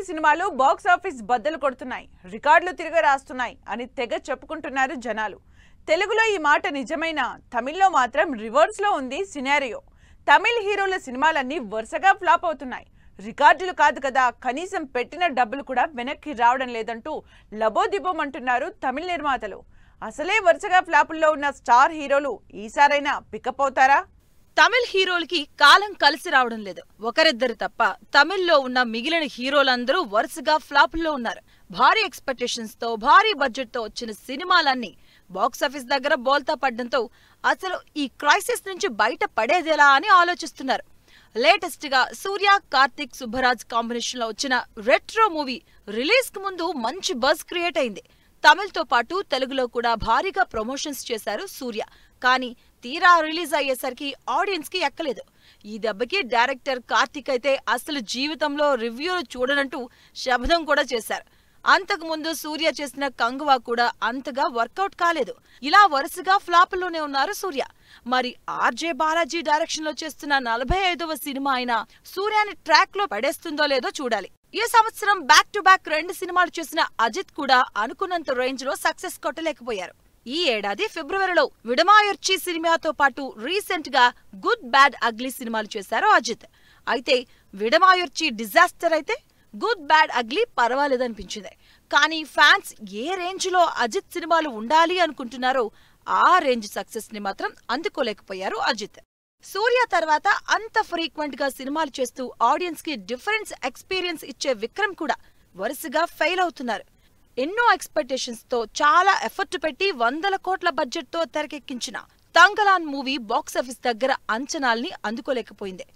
సినిమాలు box office బద్దలు కొడుతున్నాయి, రికార్డులు తిరిగి రాస్తున్నాయి అని తెగ చెప్పుకుంటున్నారు జనాలు. తెలుగులో ఈ మాట నిజమైన, తమిళ్లో మాత్రం రివర్స్ లో ఉంది సినారియో. తమిళ్ హీరోల సినిమాలన్నీ వరుసగా ఫ్లాప్ అవుతున్నాయి. రికార్డులు కాదు కదా, కనీసం పెట్టిన డబ్బులు కూడా వెనక్కి రావడం లేదంటూ లబోదిబోమంటున్నారు తమిళ నిర్మాతలు. అసలే వరుసగా ఫ్లాపుల్లో ఉన్న స్టార్ హీరోలు ఈసారైనా పికప్ అవుతారా? తమిళ్ హీరోలకి కాలం కలిసి రావడం లేదు. ఒకరిద్దరు తప్ప తమిళ్లో ఉన్న మిగిలిన హీరోలందరూ వరుసగా ఫ్లాపుల్లో ఉన్నారు. భారీ ఎక్స్పెక్టేషన్స్ తో, భారీ బడ్జెట్ తో వచ్చిన సినిమాలన్నీ బాక్సాఫీస్ దగ్గర బోల్తా పడ్డంతో అసలు ఈ క్రైసిస్ నుంచి బయట పడేదేలా అని ఆలోచిస్తున్నారు. లేటెస్ట్ గా సూర్య, కార్తిక్ సుబ్బరాజ్ కాంబినేషన్ లో వచ్చిన రెట్రో మూవీ రిలీజ్ కు ముందు మంచి బజ్ క్రియేట్ అయింది. తమిళ్తో పాటు తెలుగులో కూడా భారీగా ప్రమోషన్స్ చేశారు సూర్య. కానీ తీరా రిలీజ్ అయ్యేసరికి ఆడియన్స్ కి ఎక్కలేదు. ఈ దెబ్బకి డైరెక్టర్ కార్తిక్ అయితే అసలు జీవితంలో రివ్యూలు చూడనంటూ శబ్దం కూడా చేశారు. అంతకు ముందు సూర్య చేసిన కంగువా కూడా అంతగా వర్కౌట్ కాలేదు. ఇలా వరుసగా ఫ్లాపుల్లోనే ఉన్నారు సూర్య. మరి ఆర్జే బాలాజీ డైరెక్షన్ లో చేస్తున్న 45వ సినిమా అయిన సూర్యాని ట్రాక్ లో పడేస్తుందో లేదో చూడాలి. ఈ సంవత్సరం బ్యాక్ టు బ్యాక్ 2 సినిమాలు చేసిన అజిత్ కూడా అనుకున్నంత రేంజ్ లో సక్సెస్ కొట్టలేకపోయారు. ఈ ఏడాది ఫిబ్రవరిలో విడమాయొర్చి సినిమాతో పాటు రీసెంట్ గా గుడ్ బ్యాడ్ అగ్లీ సినిమాలు చేశారు అజిత్. అయితే విడమాయొర్చి డిజాస్టర్ అయితే గుడ్ బ్యాడ్ అగ్లీ పర్వాలేదనిపించింది. కానీ ఫ్యాన్స్ ఏ రేంజ్ లో అజిత్ సినిమాలు ఉండాలి అనుకుంటున్నారో ఆ రేంజ్ సక్సెస్ ని మాత్రం అందుకోలేకపోయారు అజిత్. సూర్య తర్వాత అంత ఫ్రీక్వెంట్ గా సినిమాలు చేస్తూ ఆడియన్స్ కి డిఫరెన్స్ ఎక్స్పీరియన్స్ ఇచ్చే విక్రమ్ కూడా వరుసగా ఫెయిల్ అవుతున్నారు. ఎన్నో ఎక్స్పెక్టేషన్స్ తో చాలా ఎఫర్ట్ పెట్టి 100 కోట్ల బడ్జెట్ తో తెరకెక్కించిన తంగలాన్ మూవీ బాక్సాఫీస్ దగ్గర అంచనాల్ని అందుకోలేకపోయింది.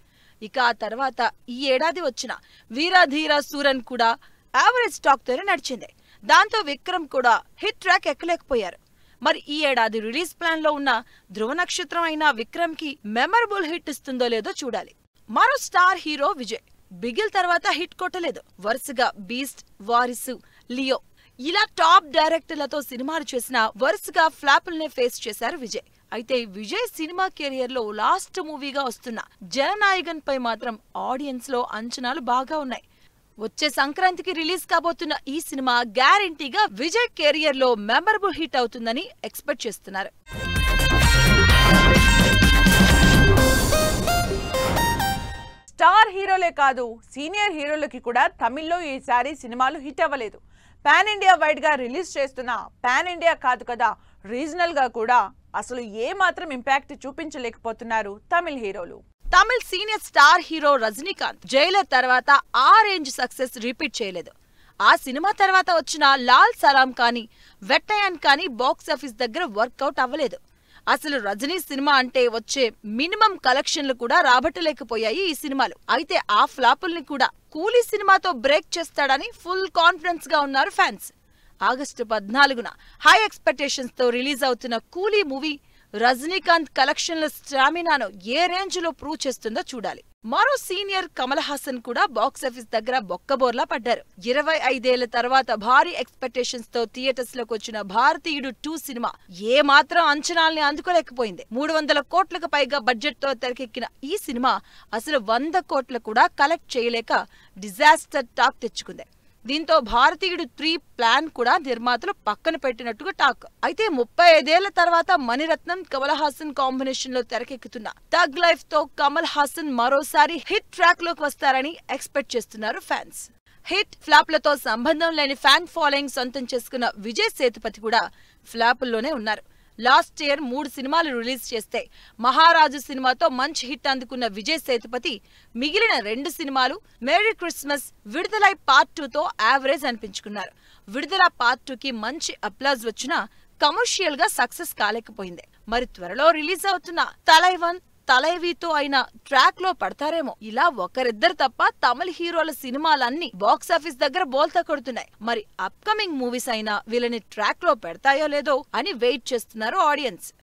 ఇక ఆ తర్వాత ఈ ఏడాది వచ్చిన వీరధీర సూరన్ కూడా యావరేజ్ టాక్ తోనే నడిచింది. దాంతో విక్రమ్ కూడా హిట్ ట్రాక్ ఎక్కలేకపోయారు. మరి ఈ ఏడాది రిలీజ్ ప్లాన్ లో ఉన్న ధ్రువ నక్షత్రం అయిన విక్రమ్ కి మెమరబుల్ హిట్ ఇస్తుందో లేదో చూడాలి. మరో స్టార్ హీరో విజయ్ బిగిల్ తర్వాత హిట్ కొట్టలేదు. వరుసగా బీస్ట్, వారిసు, లియో ఇలా టాప్ డైరెక్టర్లతో సినిమాలు చేసిన వరుసగా ఫ్లాపుల్నే ఫేస్ చేశారు విజయ్. అయితే విజయ్ సినిమా కెరియర్ లో లాస్ట్ మూవీగా వస్తున్న జననాయకన్ పై మాత్రం ఆడియన్స్ లో అంచనాలు బాగా ఉన్నాయి. వచ్చే సంక్రాంతికి రిలీజ్ కాబోతున్న ఈ సినిమా గ్యారంటీగా విజయ్ కెరియర్ లో మెమరబుల్ హిట్ అవుతుందని ఎక్స్పెక్ట్ చేస్తున్నారు. స్టార్ హీరోలే కాదు, సీనియర్ హీరోలకి కూడా తమిళ్లో ఈసారి సినిమాలు హిట్ అవ్వలేదు. పాన్ ఇండియా వైడ్ గా రిలీజ్ చేస్తున్న పాన్ ఇండియా కాదు కదా, రీజనల్ గా కూడా అసలు ఏ మాత్రం ఇంపాక్ట్ చూపించలేకపోతున్నారు తమిళ హీరోలు. Tamil senior star hero Rajinikanth Jailer తర్వాత ఆ రేంజ్ సక్సెస్ రిపీట్ చేయలేదు. ఆ సినిమా తర్వాత వచ్చిన లాల్ సలాం కానీ, వెట్టయాన్ కానీ బాక్సాఫీస్ దగ్గర వర్కౌట్ అవ్వలేదు. అసలు రజనీ సినిమా అంటే వచ్చే మినిమం కలెక్షన్లు కూడా రాబట్టలేకపోయాయి ఈ సినిమాలు. అయితే ఆ ఫ్లాపుల్ని కూడా కూలీ సినిమాతో బ్రేక్ చేస్తాడని ఫుల్ కాన్ఫిడెన్స్ గా ఉన్నారు ఫ్యాన్స్. ఆగస్టు 14న హై ఎక్స్పెక్టేషన్స్ తో రిలీజ్ అవుతున్న కూలీ మూవీ రజనీకాంత్ కలెక్షన్ల స్టామినాను ఏ రేంజ్ లో ప్రూవ్ చేస్తుందో చూడాలి. మరో సీనియర్ కమల్ హాసన్ కూడా బాక్సాఫీస్ దగ్గర బొక్కబోర్లా పడ్డారు. 25 ఏళ్ల తర్వాత భారీ ఎక్స్పెక్టేషన్స్ తో థియేటర్స్ లోకి వచ్చిన భారతీయుడు 2 సినిమా ఏ మాత్రం అంచనాల్ని అందుకోలేకపోయింది. 300 కోట్లకు పైగా బడ్జెట్ తో తెరకెక్కిన ఈ సినిమా అసలు 100 కోట్లు కూడా కలెక్ట్ చేయలేక డిజాస్టర్ టాక్ తెచ్చుకుంది. దీంతో భారతీయుడు 3 ప్లాన్ కూడా నిర్మాతలు పక్కన పెట్టినట్టుగా టాక్. అయితే 35 ఏళ్ల తర్వాత మణిరత్నం, కమల్ హాసన్ కాంబినేషన్ లో తెరకెక్కుతున్న థగ్ లైఫ్ తో కమల్ హాసన్ మరోసారి హిట్ ట్రాక్ లోకి వస్తారని ఎక్స్పెక్ట్ చేస్తున్నారు ఫ్యాన్స్. హిట్ ఫ్లాప్లతో సంబంధం లేని ఫ్యాన్ ఫాలోయింగ్ సొంతం చేసుకున్న విజయ్ సేతుపతి కూడా ఫ్లాపుల్లోనే ఉన్నారు. లాస్ట్ ఇయర్ 3 సినిమాలు రిలీజ్ చేస్తే మహారాజు సినిమాతో మంచి హిట్ అందుకున్న విజయ్ సేతుపతి మిగిలిన 2 సినిమాలు మేరీ క్రిస్మస్, విడుదలై పార్ట్ 2తో యావరేజ్ అనిపించుకున్నారు. విడుదల పార్ట్ 2కి మంచి అప్లాజ్ వచ్చినా కమర్షియల్ గా సక్సెస్ కాలేకపోయింది. మరి త్వరలో రిలీజ్ అవుతున్న తలైవన్, తలైవీతో అయిన ట్రాక్ లో పడతారేమో. ఇలా ఒకరిద్దరు తప్ప తమిళ హీరోల సినిమాలన్నీ బాక్సాఫీస్ దగ్గర బోల్తా కొడుతున్నాయి. మరి అప్కమింగ్ మూవీస్ అయినా వీళ్ళని ట్రాక్ లో పెడతాయో లేదో అని వెయిట్ చేస్తున్నారు ఆడియన్స్.